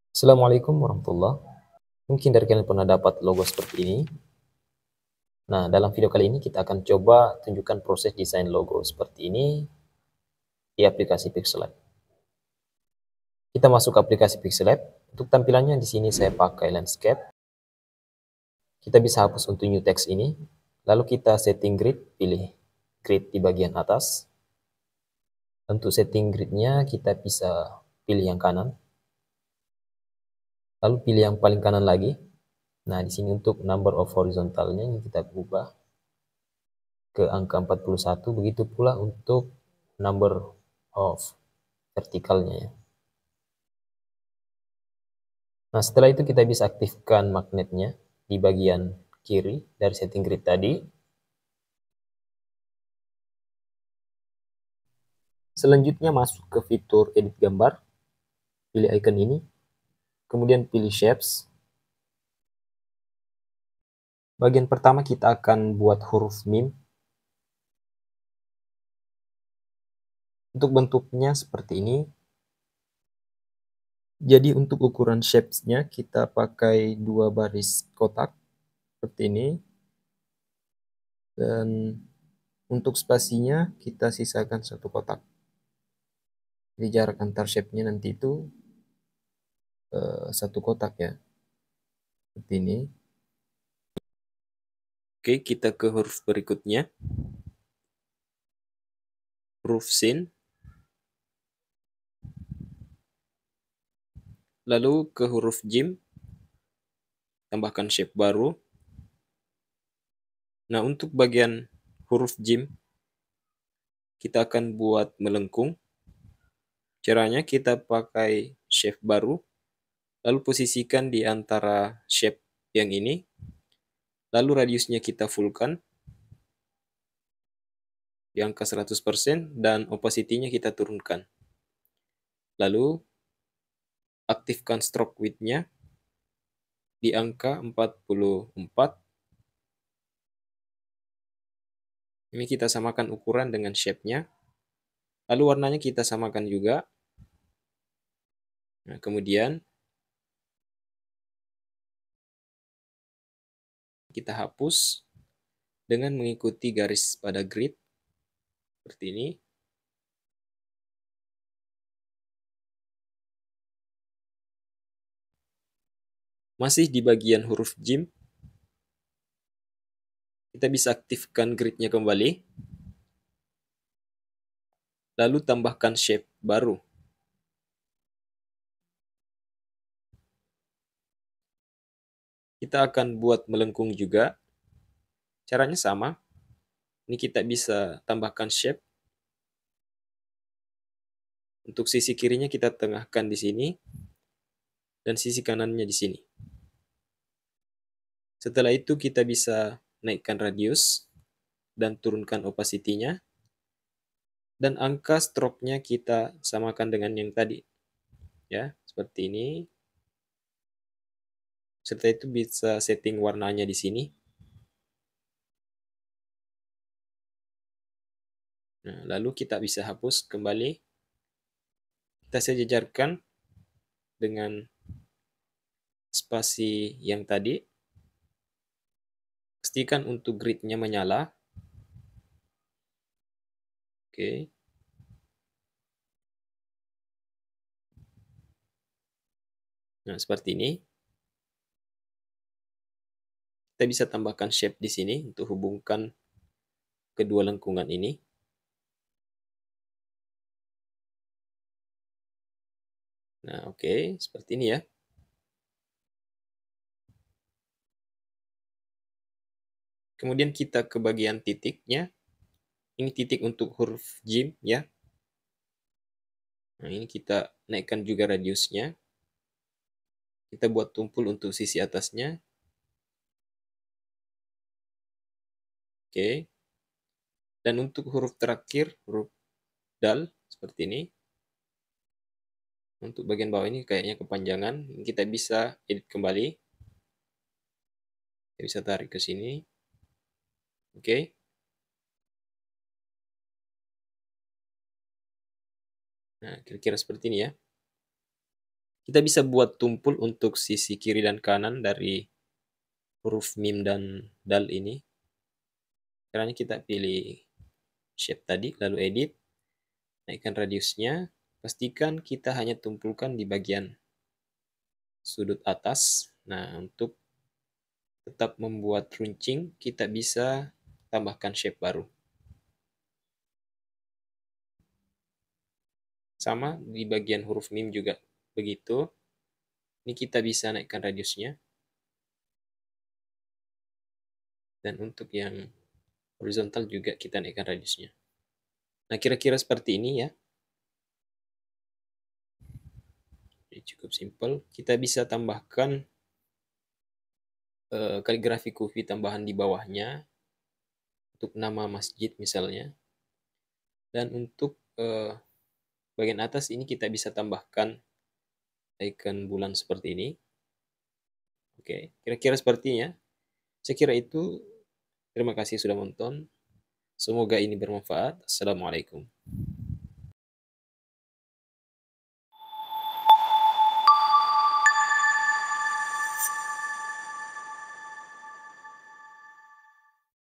Assalamualaikum warahmatullahi. Mungkin dari kalian pernah dapat logo seperti ini. Nah, dalam video kali ini kita akan coba tunjukkan proses desain logo seperti ini di aplikasi Pixellab. Kita masuk ke aplikasi Pixellab. Untuk tampilannya di sini saya pakai landscape. Kita bisa hapus untuk new text ini. Lalu kita setting grid, pilih grid di bagian atas. Untuk setting gridnya kita bisa pilih yang kanan. Lalu pilih yang paling kanan lagi. Nah, di sini untuk number of horizontalnya ini kita ubah ke angka 41, begitu pula untuk number of vertikalnya ya. Nah, setelah itu kita bisa aktifkan magnetnya di bagian kiri dari setting grid tadi. Selanjutnya masuk ke fitur edit gambar, pilih icon ini, kemudian pilih shapes. Bagian pertama kita akan buat huruf mim. Untuk bentuknya seperti ini. Jadi untuk ukuran shapes-nya kita pakai 2 baris kotak seperti ini. Dan untuk spasinya kita sisakan 1 kotak. Jadi jarak antar shape-nya nanti itu 1 kotak ya. Seperti ini. Oke, kita ke huruf berikutnya. Huruf sin. Lalu ke huruf jim. Tambahkan shape baru. Nah, untuk bagian huruf jim, kita akan buat melengkung. Caranya kita pakai shape baru. Lalu posisikan di antara shape yang ini. Lalu radiusnya kita fullkan. Di angka 100% dan opacity-nya kita turunkan. Lalu aktifkan stroke width-nya di angka 44. Ini kita samakan ukuran dengan shape-nya. Lalu warnanya kita samakan juga. Nah, kemudian kita hapus dengan mengikuti garis pada grid seperti ini. Masih di bagian huruf jim, kita bisa aktifkan gridnya kembali. Lalu tambahkan shape baru. Kita akan buat melengkung juga. Caranya sama. Ini kita bisa tambahkan shape. Untuk sisi kirinya kita tengahkan di sini. Dan sisi kanannya di sini. Setelah itu kita bisa naikkan radius dan turunkan opacity-nya. Dan angka stroke-nya kita samakan dengan yang tadi. Ya, seperti ini. Setelah itu bisa setting warnanya di sini. Nah, lalu kita bisa hapus kembali. Kita sejajarkan dengan spasi yang tadi. Pastikan untuk gridnya menyala. Oke. Nah, seperti ini. Kita bisa tambahkan shape di sini untuk hubungkan kedua lengkungan ini. Nah, oke, seperti ini ya. Kemudian kita ke bagian titiknya. Ini titik untuk huruf jim ya. Nah, ini kita naikkan juga radiusnya. Kita buat tumpul untuk sisi atasnya. Oke. Dan untuk huruf terakhir, huruf dal, seperti ini. Untuk bagian bawah ini kayaknya kepanjangan. Kita bisa edit kembali. Kita bisa tarik ke sini. Oke. Nah, kira-kira seperti ini ya. Kita bisa buat tumpul untuk sisi kiri dan kanan dari huruf mim dan dal ini. Caranya kita pilih shape tadi, lalu edit, naikkan radiusnya, pastikan kita hanya tumpulkan di bagian sudut atas. Nah, untuk tetap membuat runcing, kita bisa tambahkan shape baru. Sama di bagian huruf mim juga begitu. Ini kita bisa naikkan radiusnya. Dan untuk yang horizontal juga kita naikkan radiusnya. Nah, kira-kira seperti ini ya. Jadi cukup simpel. Kita bisa tambahkan kaligrafi kufi tambahan di bawahnya untuk nama masjid misalnya. Dan untuk bagian atas ini kita bisa tambahkan icon bulan seperti ini. Oke, kira-kira sepertinya. Saya kira itu. Terima kasih sudah menonton. Semoga ini bermanfaat. Assalamualaikum.